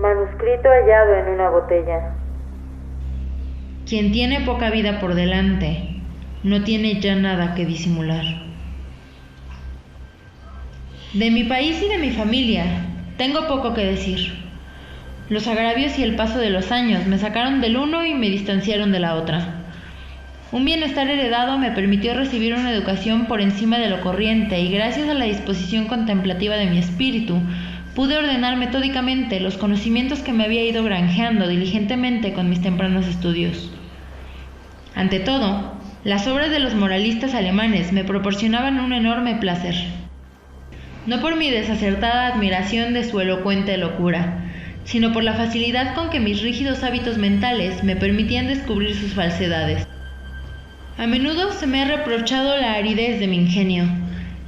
Manuscrito hallado en una botella. Quien tiene poca vida por delante, no tiene ya nada que disimular. De mi país y de mi familia, tengo poco que decir. Los agravios y el paso de los años me sacaron del uno y me distanciaron de la otra. Un bienestar heredado me permitió recibir una educación por encima de lo corriente y gracias a la disposición contemplativa de mi espíritu, pude ordenar metódicamente los conocimientos que me había ido granjeando diligentemente con mis tempranos estudios. Ante todo, las obras de los moralistas alemanes me proporcionaban un enorme placer. No por mi desacertada admiración de su elocuente locura, sino por la facilidad con que mis rígidos hábitos mentales me permitían descubrir sus falsedades. A menudo se me ha reprochado la aridez de mi ingenio.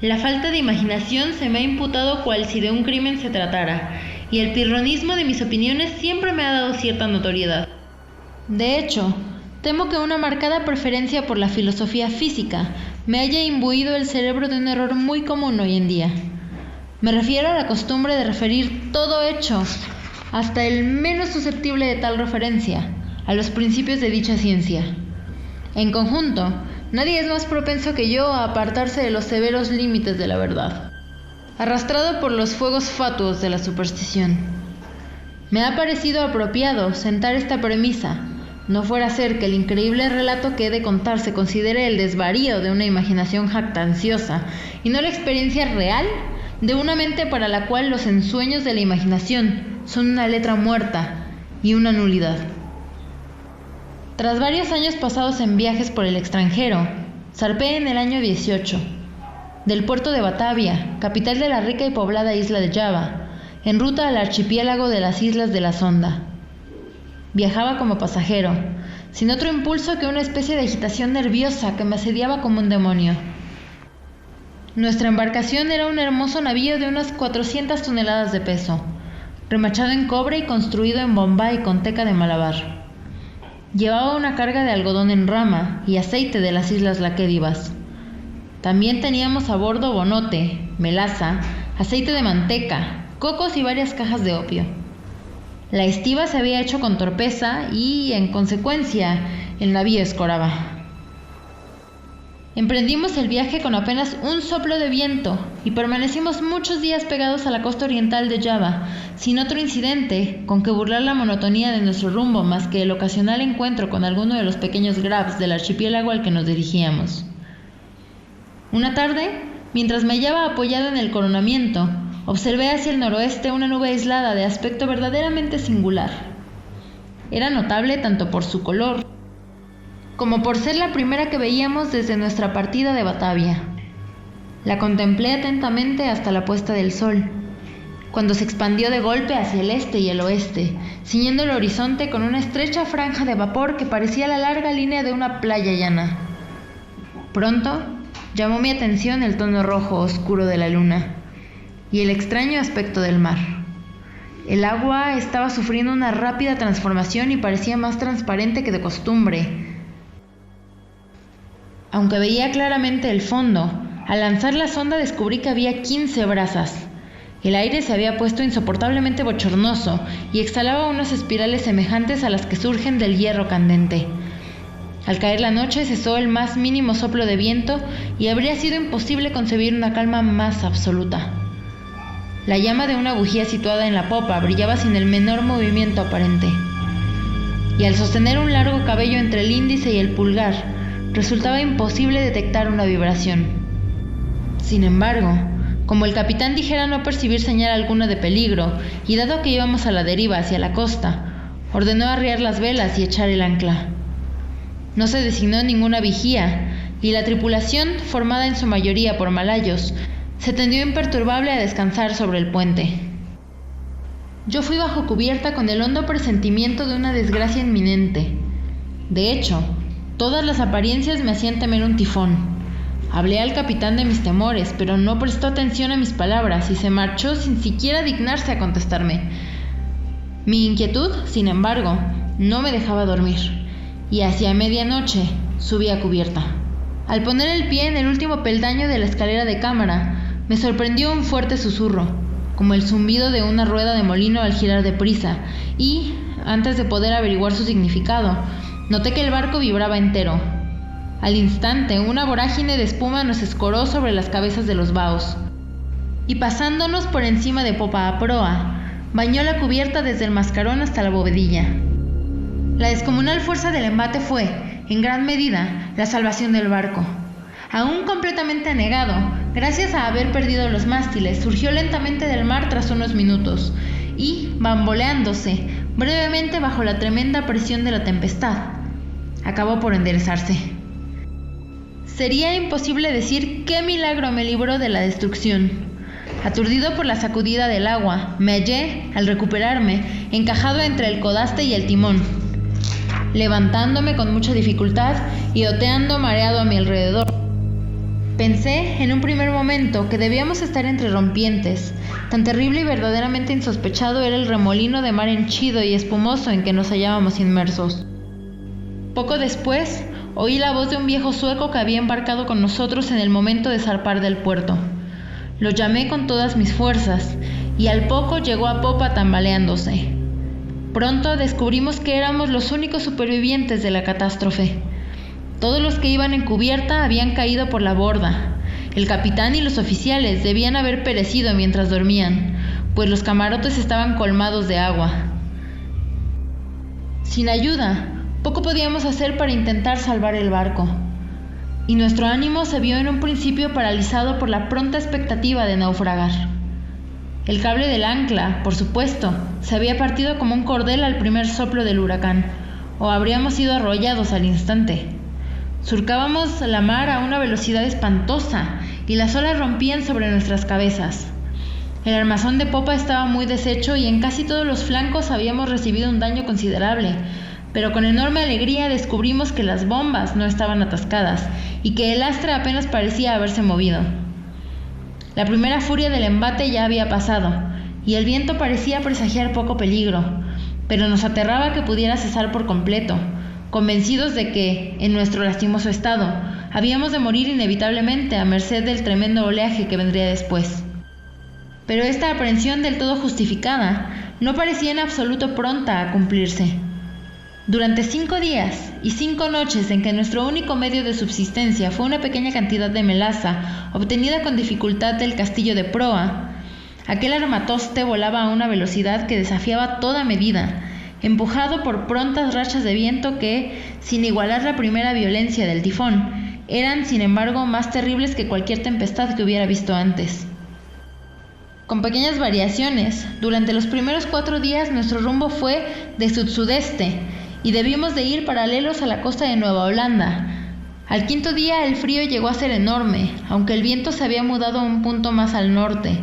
La falta de imaginación se me ha imputado cual si de un crimen se tratara, y el pirronismo de mis opiniones siempre me ha dado cierta notoriedad. De hecho, temo que una marcada preferencia por la filosofía física me haya imbuido el cerebro de un error muy común hoy en día. Me refiero a la costumbre de referir todo hecho, hasta el menos susceptible de tal referencia, a los principios de dicha ciencia. En conjunto, nadie es más propenso que yo a apartarse de los severos límites de la verdad, arrastrado por los fuegos fatuos de la superstición. Me ha parecido apropiado sentar esta premisa, no fuera a ser que el increíble relato que he de contar se considere el desvarío de una imaginación jactanciosa y no la experiencia real de una mente para la cual los ensueños de la imaginación son una letra muerta y una nulidad. Tras varios años pasados en viajes por el extranjero, zarpé en el año 18, del puerto de Batavia, capital de la rica y poblada isla de Java, en ruta al archipiélago de las Islas de la Sonda. Viajaba como pasajero, sin otro impulso que una especie de agitación nerviosa que me asediaba como un demonio. Nuestra embarcación era un hermoso navío de unas 400 toneladas de peso, remachado en cobre y construido en Bombay con teca de Malabar. Llevaba una carga de algodón en rama y aceite de las islas Laquédivas. También teníamos a bordo bonote, melaza, aceite de manteca, cocos y varias cajas de opio. La estiva se había hecho con torpeza y, en consecuencia, el navío escoraba. Emprendimos el viaje con apenas un soplo de viento y permanecimos muchos días pegados a la costa oriental de Java, sin otro incidente con que burlar la monotonía de nuestro rumbo más que el ocasional encuentro con alguno de los pequeños grabs del archipiélago al que nos dirigíamos. Una tarde, mientras me hallaba apoyado en el coronamiento, observé hacia el noroeste una nube aislada de aspecto verdaderamente singular. Era notable tanto por su color como por ser la primera que veíamos desde nuestra partida de Batavia. La contemplé atentamente hasta la puesta del sol, cuando se expandió de golpe hacia el este y el oeste, ciñendo el horizonte con una estrecha franja de vapor que parecía la larga línea de una playa llana. Pronto llamó mi atención el tono rojo oscuro de la luna y el extraño aspecto del mar. El agua estaba sufriendo una rápida transformación y parecía más transparente que de costumbre. Aunque veía claramente el fondo, al lanzar la sonda descubrí que había 15 brazas. El aire se había puesto insoportablemente bochornoso y exhalaba unas espirales semejantes a las que surgen del hierro candente. Al caer la noche cesó el más mínimo soplo de viento y habría sido imposible concebir una calma más absoluta. La llama de una bujía situada en la popa brillaba sin el menor movimiento aparente. Y al sostener un largo cabello entre el índice y el pulgar, resultaba imposible detectar una vibración. Sin embargo, como el capitán dijera no percibir señal alguna de peligro, y dado que íbamos a la deriva hacia la costa, ordenó arriar las velas y echar el ancla. No se designó ninguna vigía, y la tripulación, formada en su mayoría por malayos, se tendió imperturbable a descansar sobre el puente. Yo fui bajo cubierta con el hondo presentimiento de una desgracia inminente. De hecho, todas las apariencias me hacían temer un tifón. Hablé al capitán de mis temores, pero no prestó atención a mis palabras y se marchó sin siquiera dignarse a contestarme. Mi inquietud, sin embargo, no me dejaba dormir, y hacia medianoche subí a cubierta. Al poner el pie en el último peldaño de la escalera de cámara, me sorprendió un fuerte susurro. como el zumbido de una rueda de molino al girar deprisa, y, antes de poder averiguar su significado, noté que el barco vibraba entero. Al instante, una vorágine de espuma nos escoró sobre las cabezas de los baos, y pasándonos por encima de popa a proa, bañó la cubierta desde el mascarón hasta la bovedilla. La descomunal fuerza del embate fue, en gran medida, la salvación del barco. Aún completamente anegado, gracias a haber perdido los mástiles, surgió lentamente del mar tras unos minutos, y, bamboleándose brevemente bajo la tremenda presión de la tempestad, acabó por enderezarse. Sería imposible decir qué milagro me libró de la destrucción. Aturdido por la sacudida del agua, me hallé, al recuperarme, encajado entre el codaste y el timón, levantándome con mucha dificultad y oteando mareado a mi alrededor. Pensé en un primer momento que debíamos estar entre rompientes. Tan terrible y verdaderamente insospechado era el remolino de mar henchido y espumoso en que nos hallábamos inmersos. Poco después, oí la voz de un viejo sueco que había embarcado con nosotros en el momento de zarpar del puerto. Lo llamé con todas mis fuerzas, y al poco llegó a popa tambaleándose. Pronto descubrimos que éramos los únicos supervivientes de la catástrofe. Todos los que iban en cubierta habían caído por la borda. El capitán y los oficiales debían haber perecido mientras dormían, pues los camarotes estaban colmados de agua. Sin ayuda, poco podíamos hacer para intentar salvar el barco, y nuestro ánimo se vio en un principio paralizado por la pronta expectativa de naufragar. El cable del ancla, por supuesto, se había partido como un cordel al primer soplo del huracán, o habríamos sido arrollados al instante. Surcábamos la mar a una velocidad espantosa, y las olas rompían sobre nuestras cabezas. El armazón de popa estaba muy deshecho y en casi todos los flancos habíamos recibido un daño considerable, pero con enorme alegría descubrimos que las bombas no estaban atascadas y que el astre apenas parecía haberse movido. La primera furia del embate ya había pasado, y el viento parecía presagiar poco peligro, pero nos aterraba que pudiera cesar por completo, convencidos de que, en nuestro lastimoso estado, habíamos de morir inevitablemente a merced del tremendo oleaje que vendría después. Pero esta aprehensión del todo justificada no parecía en absoluto pronta a cumplirse. Durante 5 días y 5 noches en que nuestro único medio de subsistencia fue una pequeña cantidad de melaza obtenida con dificultad del castillo de proa, aquel armatoste volaba a una velocidad que desafiaba toda medida, empujado por prontas rachas de viento que, sin igualar la primera violencia del tifón, eran sin embargo más terribles que cualquier tempestad que hubiera visto antes. Con pequeñas variaciones, durante los primeros 4 días nuestro rumbo fue de sud-sudeste, y debimos de ir paralelos a la costa de Nueva Holanda. Al 5.º día el frío llegó a ser enorme, aunque el viento se había mudado un punto más al norte.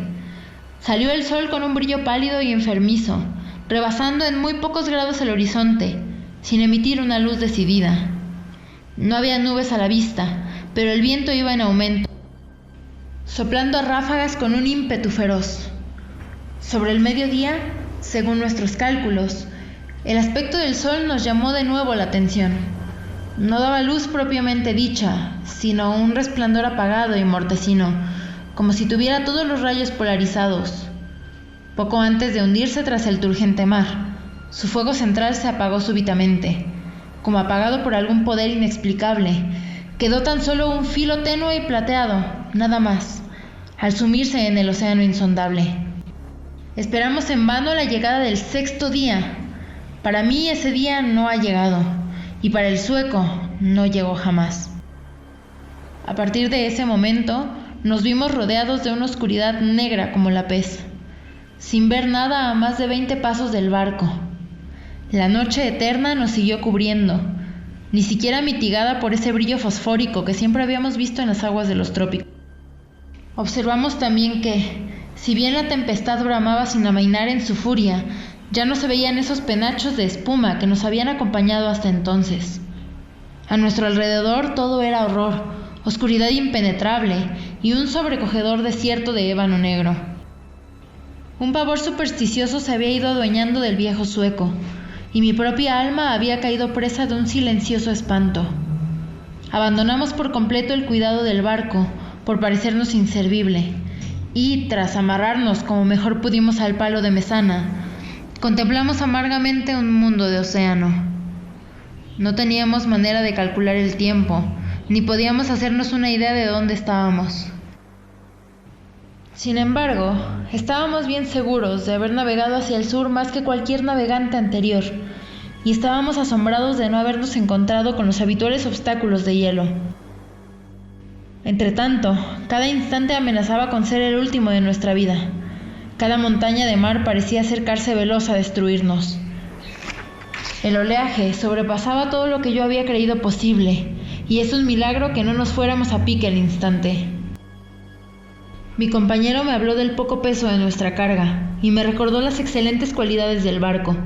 Salió el sol con un brillo pálido y enfermizo, rebasando en muy pocos grados el horizonte, sin emitir una luz decidida. No había nubes a la vista, pero el viento iba en aumento, soplando a ráfagas con un ímpetu feroz. Sobre el mediodía, según nuestros cálculos, el aspecto del sol nos llamó de nuevo la atención. No daba luz propiamente dicha, sino un resplandor apagado y mortecino, como si tuviera todos los rayos polarizados. Poco antes de hundirse tras el turgente mar, su fuego central se apagó súbitamente, como apagado por algún poder inexplicable. Quedó tan solo un filo tenue y plateado, nada más, al sumirse en el océano insondable. Esperamos en vano la llegada del 6.º día. Para mí ese día no ha llegado, y para el sueco no llegó jamás. A partir de ese momento, nos vimos rodeados de una oscuridad negra como la pez, sin ver nada a más de 20 pasos del barco. La noche eterna nos siguió cubriendo, ni siquiera mitigada por ese brillo fosfórico que siempre habíamos visto en las aguas de los trópicos. Observamos también que, si bien la tempestad bramaba sin amainar en su furia, ya no se veían esos penachos de espuma que nos habían acompañado hasta entonces. A nuestro alrededor todo era horror, oscuridad impenetrable y un sobrecogedor desierto de ébano negro. Un pavor supersticioso se había ido adueñando del viejo sueco, y mi propia alma había caído presa de un silencioso espanto. Abandonamos por completo el cuidado del barco, por parecernos inservible, y, tras amarrarnos como mejor pudimos al palo de mesana, contemplamos amargamente un mundo de océano. No teníamos manera de calcular el tiempo, ni podíamos hacernos una idea de dónde estábamos. Sin embargo, estábamos bien seguros de haber navegado hacia el sur más que cualquier navegante anterior, y estábamos asombrados de no habernos encontrado con los habituales obstáculos de hielo. Entretanto, cada instante amenazaba con ser el último de nuestra vida. Cada montaña de mar parecía acercarse veloz a destruirnos. El oleaje sobrepasaba todo lo que yo había creído posible, y es un milagro que no nos fuéramos a pique al instante. Mi compañero me habló del poco peso de nuestra carga, y me recordó las excelentes cualidades del barco,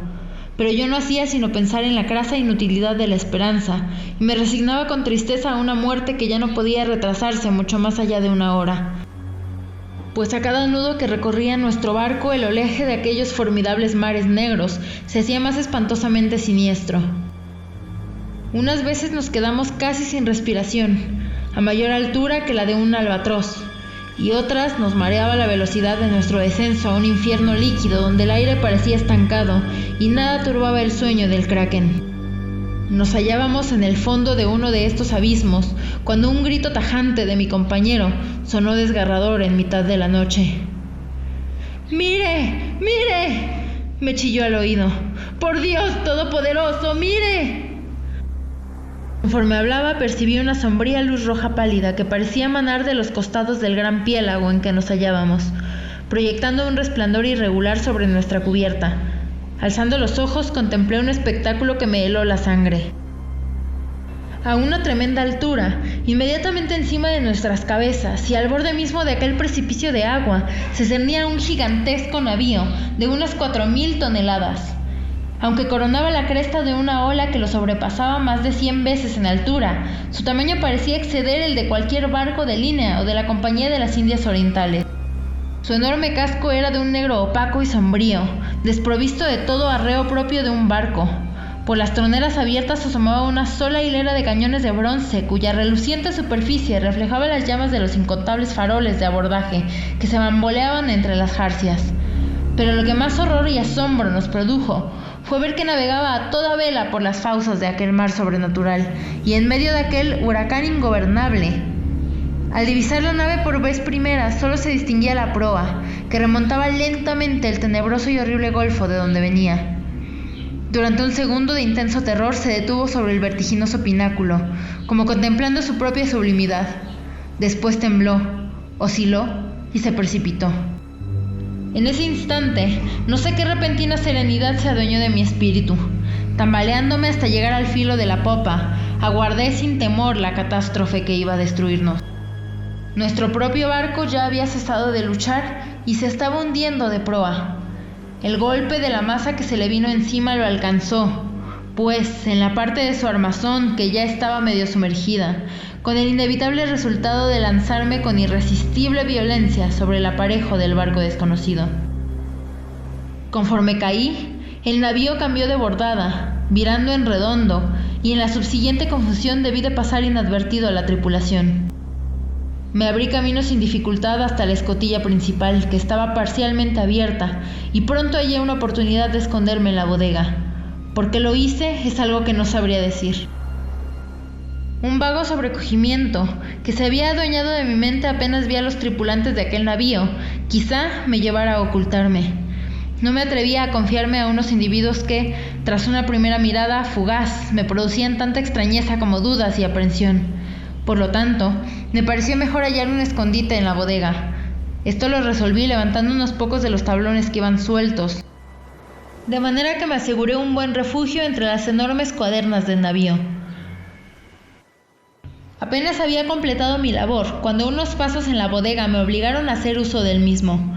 pero yo no hacía sino pensar en la crasa inutilidad de la esperanza, y me resignaba con tristeza a una muerte que ya no podía retrasarse mucho más allá de una hora. Pues a cada nudo que recorría nuestro barco, el oleaje de aquellos formidables mares negros se hacía más espantosamente siniestro. Unas veces nos quedamos casi sin respiración, a mayor altura que la de un albatros, y otras nos mareaba la velocidad de nuestro descenso a un infierno líquido donde el aire parecía estancado y nada turbaba el sueño del kraken. Nos hallábamos en el fondo de uno de estos abismos cuando un grito tajante de mi compañero sonó desgarrador en mitad de la noche. ¡Mire! ¡Mire!, me chilló al oído. ¡Por Dios todopoderoso, mire! Conforme hablaba, percibí una sombría luz roja pálida que parecía emanar de los costados del gran piélago en que nos hallábamos, proyectando un resplandor irregular sobre nuestra cubierta. Alzando los ojos, contemplé un espectáculo que me heló la sangre. A una tremenda altura, inmediatamente encima de nuestras cabezas y al borde mismo de aquel precipicio de agua, se cernía un gigantesco navío de unas 4.000 toneladas. Aunque coronaba la cresta de una ola que lo sobrepasaba más de 100 veces en altura, su tamaño parecía exceder el de cualquier barco de línea o de la Compañía de las Indias Orientales. Su enorme casco era de un negro opaco y sombrío, desprovisto de todo arreo propio de un barco. Por las troneras abiertas asomaba una sola hilera de cañones de bronce, cuya reluciente superficie reflejaba las llamas de los incontables faroles de abordaje que se bamboleaban entre las jarcias. Pero lo que más horror y asombro nos produjo fue ver que navegaba a toda vela por las fauces de aquel mar sobrenatural, y en medio de aquel huracán ingobernable. Al divisar la nave por vez primera, solo se distinguía la proa, que remontaba lentamente el tenebroso y horrible golfo de donde venía. Durante un segundo de intenso terror se detuvo sobre el vertiginoso pináculo, como contemplando su propia sublimidad. Después tembló, osciló y se precipitó. En ese instante, no sé qué repentina serenidad se adueñó de mi espíritu. Tambaleándome hasta llegar al filo de la popa, aguardé sin temor la catástrofe que iba a destruirnos. Nuestro propio barco ya había cesado de luchar y se estaba hundiendo de proa. El golpe de la masa que se le vino encima lo alcanzó, pues en la parte de su armazón, que ya estaba medio sumergida, con el inevitable resultado de lanzarme con irresistible violencia sobre el aparejo del barco desconocido. Conforme caí, el navío cambió de bordada, virando en redondo, y en la subsiguiente confusión debí de pasar inadvertido a la tripulación. Me abrí camino sin dificultad hasta la escotilla principal, que estaba parcialmente abierta, y pronto hallé una oportunidad de esconderme en la bodega. ¿Por qué lo hice? Es algo que no sabría decir. Un vago sobrecogimiento que se había adueñado de mi mente apenas vi a los tripulantes de aquel navío, quizá me llevara a ocultarme. No me atrevía a confiarme a unos individuos que, tras una primera mirada fugaz, me producían tanta extrañeza como dudas y aprensión. Por lo tanto, me pareció mejor hallar un escondite en la bodega. Esto lo resolví levantando unos pocos de los tablones que iban sueltos, de manera que me aseguré un buen refugio entre las enormes cuadernas del navío. Apenas había completado mi labor, cuando unos pasos en la bodega me obligaron a hacer uso del mismo.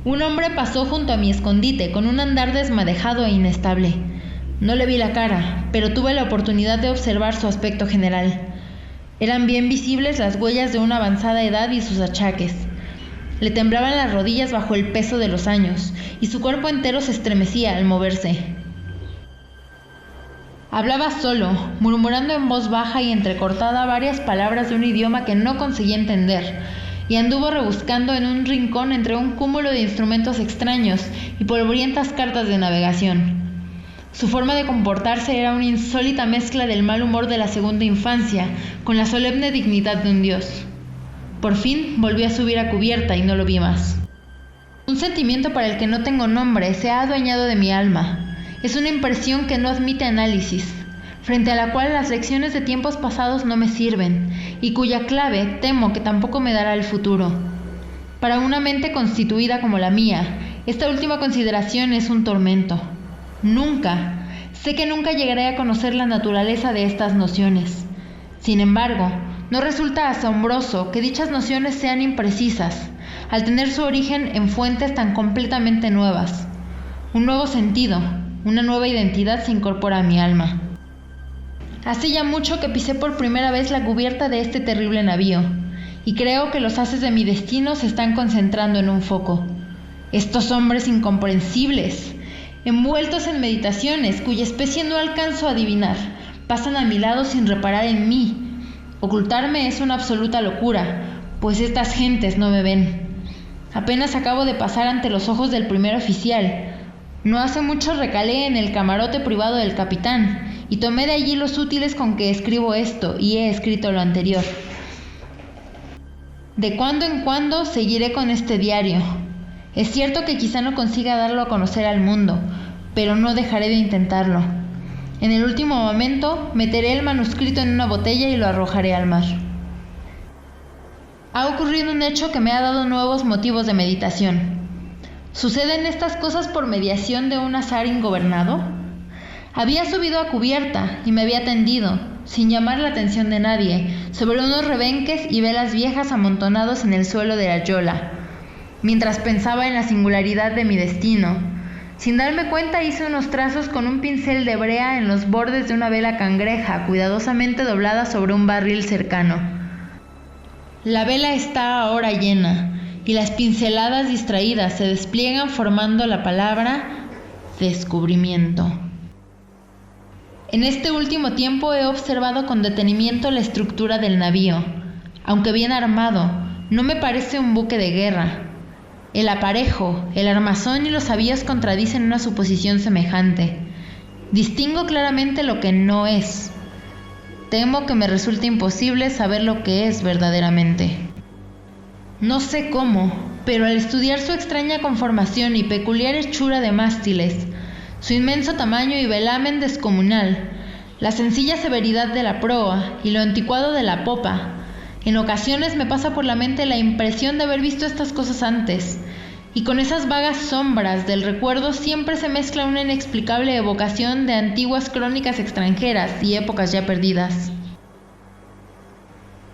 Un hombre pasó junto a mi escondite con un andar desmadejado e inestable. No le vi la cara, pero tuve la oportunidad de observar su aspecto general. Eran bien visibles las huellas de una avanzada edad y sus achaques. Le temblaban las rodillas bajo el peso de los años, y su cuerpo entero se estremecía al moverse. Hablaba solo, murmurando en voz baja y entrecortada varias palabras de un idioma que no conseguí entender, y anduvo rebuscando en un rincón entre un cúmulo de instrumentos extraños y polvorientas cartas de navegación. Su forma de comportarse era una insólita mezcla del mal humor de la segunda infancia con la solemne dignidad de un dios. Por fin volvió a subir a cubierta y no lo vi más. Un sentimiento para el que no tengo nombre se ha adueñado de mi alma. Es una impresión que no admite análisis, frente a la cual las lecciones de tiempos pasados no me sirven, y cuya clave temo que tampoco me dará el futuro. Para una mente constituida como la mía, esta última consideración es un tormento. Sé que nunca llegaré a conocer la naturaleza de estas nociones. Sin embargo, no resulta asombroso que dichas nociones sean imprecisas, al tener su origen en fuentes tan completamente nuevas. Un nuevo sentido, una nueva identidad se incorpora a mi alma. Hace ya mucho que pisé por primera vez la cubierta de este terrible navío, y creo que los haces de mi destino se están concentrando en un foco. Estos hombres incomprensibles, envueltos en meditaciones cuya especie no alcanzo a adivinar, pasan a mi lado sin reparar en mí. Ocultarme es una absoluta locura, pues estas gentes no me ven. Apenas acabo de pasar ante los ojos del primer oficial. No hace mucho recalé en el camarote privado del capitán, y tomé de allí los útiles con que escribo esto, y he escrito lo anterior. De cuando en cuando seguiré con este diario. Es cierto que quizá no consiga darlo a conocer al mundo, pero no dejaré de intentarlo. En el último momento, meteré el manuscrito en una botella y lo arrojaré al mar. Ha ocurrido un hecho que me ha dado nuevos motivos de meditación. ¿Suceden estas cosas por mediación de un azar ingobernado? Había subido a cubierta y me había tendido, sin llamar la atención de nadie, sobre unos rebenques y velas viejas amontonados en el suelo de la yola, mientras pensaba en la singularidad de mi destino. Sin darme cuenta hice unos trazos con un pincel de brea en los bordes de una vela cangreja cuidadosamente doblada sobre un barril cercano. La vela está ahora llena, y las pinceladas distraídas se despliegan formando la palabra descubrimiento. En este último tiempo he observado con detenimiento la estructura del navío. Aunque bien armado, no me parece un buque de guerra. El aparejo, el armazón y los avíos contradicen una suposición semejante. Distingo claramente lo que no es. Temo que me resulte imposible saber lo que es verdaderamente. No sé cómo, pero al estudiar su extraña conformación y peculiar hechura de mástiles, su inmenso tamaño y velamen descomunal, la sencilla severidad de la proa y lo anticuado de la popa, en ocasiones me pasa por la mente la impresión de haber visto estas cosas antes, y con esas vagas sombras del recuerdo siempre se mezcla una inexplicable evocación de antiguas crónicas extranjeras y épocas ya perdidas.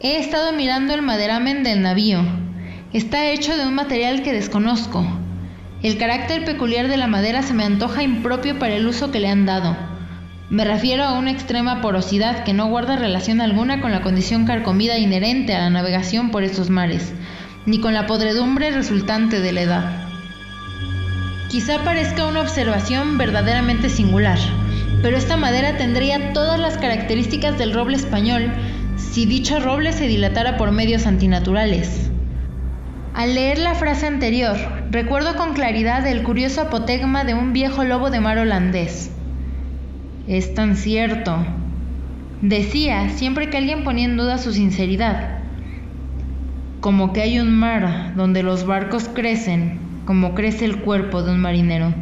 He estado mirando el maderamen del navío. Está hecho de un material que desconozco. El carácter peculiar de la madera se me antoja impropio para el uso que le han dado. Me refiero a una extrema porosidad que no guarda relación alguna con la condición carcomida inherente a la navegación por estos mares, ni con la podredumbre resultante de la edad. Quizá parezca una observación verdaderamente singular, pero esta madera tendría todas las características del roble español si dicho roble se dilatara por medios antinaturales. Al leer la frase anterior, recuerdo con claridad el curioso apotegma de un viejo lobo de mar holandés. Es tan cierto, decía siempre que alguien ponía en duda su sinceridad, como que hay un mar donde los barcos crecen como crece el cuerpo de un marinero.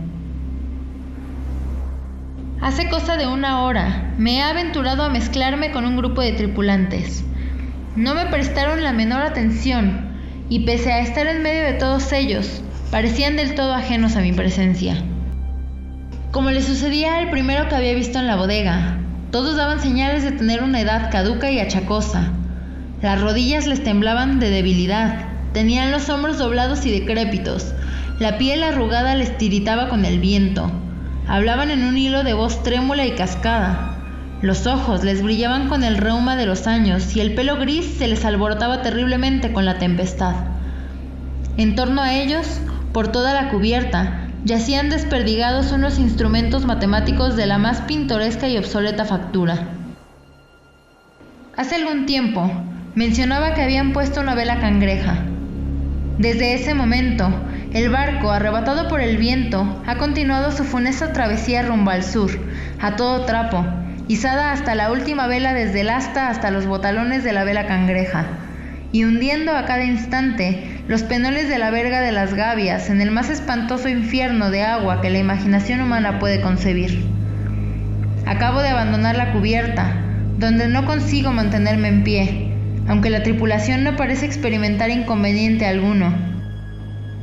Hace cosa de una hora me he aventurado a mezclarme con un grupo de tripulantes. No me prestaron la menor atención y pese a estar en medio de todos ellos, parecían del todo ajenos a mi presencia. Como le sucedía al primero que había visto en la bodega, todos daban señales de tener una edad caduca y achacosa. Las rodillas les temblaban de debilidad, tenían los hombros doblados y decrépitos, la piel arrugada les tiritaba con el viento, hablaban en un hilo de voz trémula y cascada, los ojos les brillaban con el reuma de los años y el pelo gris se les alborotaba terriblemente con la tempestad. En torno a ellos, por toda la cubierta, yacían desperdigados unos instrumentos matemáticos de la más pintoresca y obsoleta factura. Hace algún tiempo mencionaba que habían puesto una vela cangreja. Desde ese momento, el barco, arrebatado por el viento, ha continuado su funesta travesía rumbo al sur, a todo trapo, izada hasta la última vela desde el asta hasta los botalones de la vela cangreja, y hundiendo a cada instante los penoles de la verga de las gavias en el más espantoso infierno de agua que la imaginación humana puede concebir. Acabo de abandonar la cubierta, donde no consigo mantenerme en pie, aunque la tripulación no parece experimentar inconveniente alguno.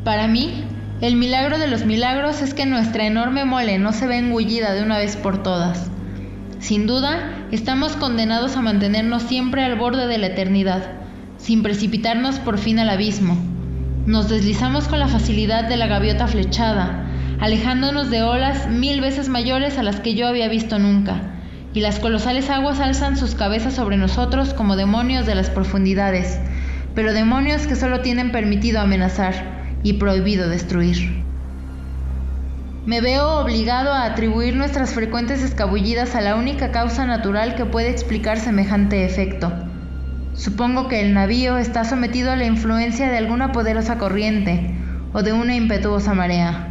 Para mí, el milagro de los milagros es que nuestra enorme mole no se ve engullida de una vez por todas. Sin duda, estamos condenados a mantenernos siempre al borde de la eternidad, sin precipitarnos por fin al abismo. Nos deslizamos con la facilidad de la gaviota flechada, alejándonos de olas 1000 veces mayores a las que yo había visto nunca, y las colosales aguas alzan sus cabezas sobre nosotros como demonios de las profundidades, pero demonios que solo tienen permitido amenazar y prohibido destruir. Me veo obligado a atribuir nuestras frecuentes escabullidas a la única causa natural que puede explicar semejante efecto. Supongo que el navío está sometido a la influencia de alguna poderosa corriente o de una impetuosa marea.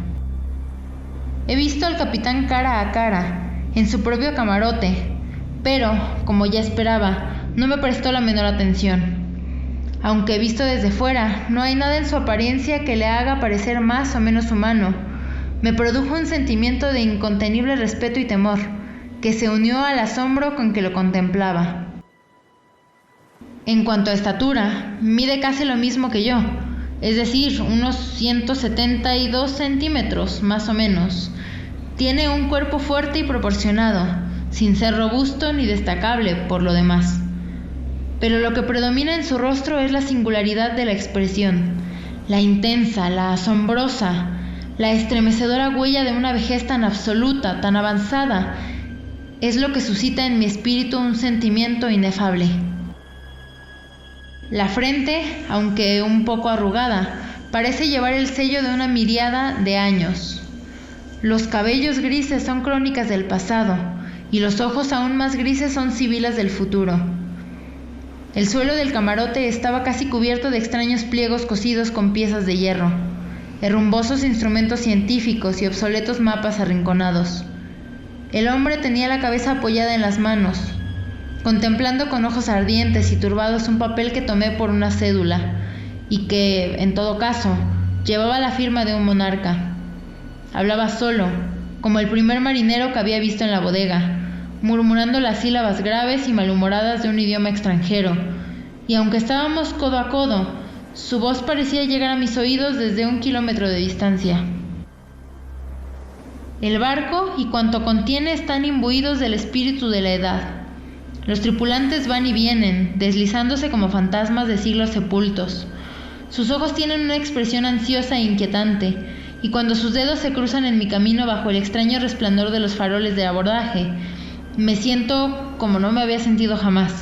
He visto al capitán cara a cara, en su propio camarote, pero, como ya esperaba, no me prestó la menor atención. Aunque visto desde fuera, no hay nada en su apariencia que le haga parecer más o menos humano. Me produjo un sentimiento de incontenible respeto y temor, que se unió al asombro con que lo contemplaba. En cuanto a estatura, mide casi lo mismo que yo, es decir, unos 172 centímetros, más o menos. Tiene un cuerpo fuerte y proporcionado, sin ser robusto ni destacable por lo demás. Pero lo que predomina en su rostro es la singularidad de la expresión, la intensa, la asombrosa, la estremecedora huella de una vejez tan absoluta, tan avanzada, es lo que suscita en mi espíritu un sentimiento inefable. La frente, aunque un poco arrugada, parece llevar el sello de una miríada de años. Los cabellos grises son crónicas del pasado, y los ojos aún más grises son sibilas del futuro. El suelo del camarote estaba casi cubierto de extraños pliegos cosidos con piezas de hierro, herrumbosos instrumentos científicos y obsoletos mapas arrinconados. El hombre tenía la cabeza apoyada en las manos, contemplando con ojos ardientes y turbados un papel que tomé por una cédula, y que, en todo caso, llevaba la firma de un monarca. Hablaba solo, como el primer marinero que había visto en la bodega, murmurando las sílabas graves y malhumoradas de un idioma extranjero, y aunque estábamos codo a codo, su voz parecía llegar a mis oídos desde 1 kilómetro de distancia. El barco y cuanto contiene están imbuidos del espíritu de la edad. Los tripulantes van y vienen, deslizándose como fantasmas de siglos sepultos. Sus ojos tienen una expresión ansiosa e inquietante, y cuando sus dedos se cruzan en mi camino bajo el extraño resplandor de los faroles de abordaje, me siento como no me había sentido jamás,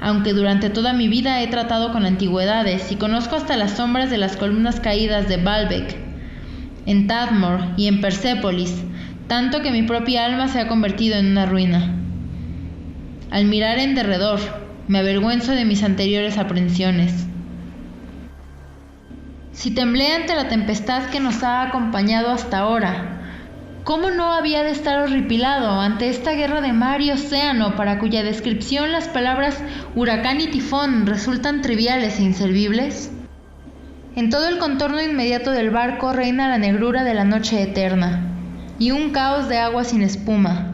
aunque durante toda mi vida he tratado con antigüedades y conozco hasta las sombras de las columnas caídas de Baalbek, en Tadmor y en Persépolis, tanto que mi propia alma se ha convertido en una ruina. Al mirar en derredor, me avergüenzo de mis anteriores aprensiones. Si temblé ante la tempestad que nos ha acompañado hasta ahora, ¿cómo no había de estar horripilado ante esta guerra de mar y océano para cuya descripción las palabras huracán y tifón resultan triviales e inservibles? En todo el contorno inmediato del barco reina la negrura de la noche eterna y un caos de agua sin espuma,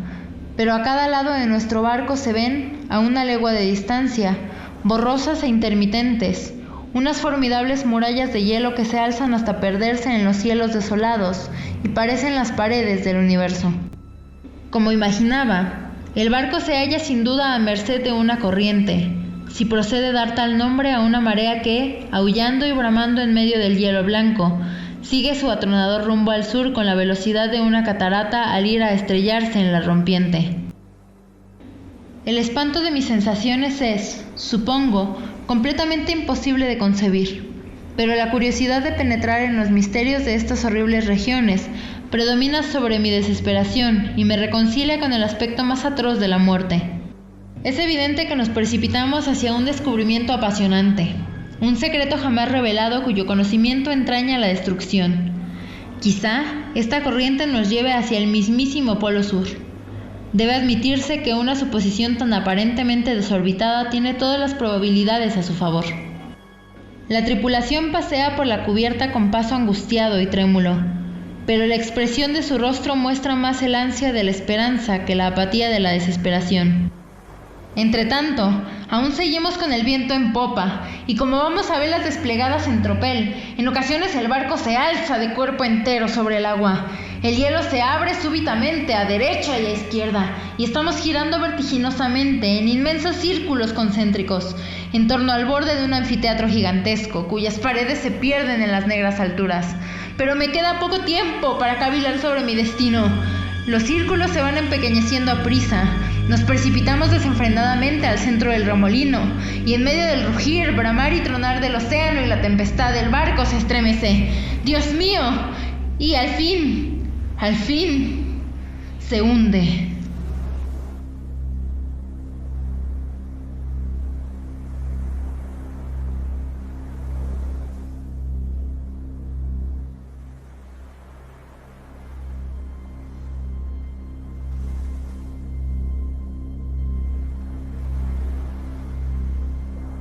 pero a cada lado de nuestro barco se ven, a 1 legua de distancia, borrosas e intermitentes, unas formidables murallas de hielo que se alzan hasta perderse en los cielos desolados y parecen las paredes del universo. Como imaginaba, el barco se halla sin duda a merced de una corriente, si procede dar tal nombre a una marea que, aullando y bramando en medio del hielo blanco, sigue su atronador rumbo al sur con la velocidad de una catarata al ir a estrellarse en la rompiente. El espanto de mis sensaciones es, supongo, completamente imposible de concebir, pero la curiosidad de penetrar en los misterios de estas horribles regiones predomina sobre mi desesperación y me reconcilia con el aspecto más atroz de la muerte. Es evidente que nos precipitamos hacia un descubrimiento apasionante, un secreto jamás revelado cuyo conocimiento entraña la destrucción. Quizá esta corriente nos lleve hacia el mismísimo Polo Sur. Debe admitirse que una suposición tan aparentemente desorbitada tiene todas las probabilidades a su favor. La tripulación pasea por la cubierta con paso angustiado y trémulo, pero la expresión de su rostro muestra más el ansia de la esperanza que la apatía de la desesperación. Entretanto, aún seguimos con el viento en popa, y como vamos a velas desplegadas en tropel, en ocasiones el barco se alza de cuerpo entero sobre el agua. El hielo se abre súbitamente a derecha y a izquierda, y estamos girando vertiginosamente en inmensos círculos concéntricos, en torno al borde de un anfiteatro gigantesco, cuyas paredes se pierden en las negras alturas. Pero me queda poco tiempo para cavilar sobre mi destino. Los círculos se van empequeñeciendo a prisa. Nos precipitamos desenfrenadamente al centro del remolino, y en medio del rugir, bramar y tronar del océano y la tempestad, el barco se estremece. ¡Dios mío! Y al fin, se hunde.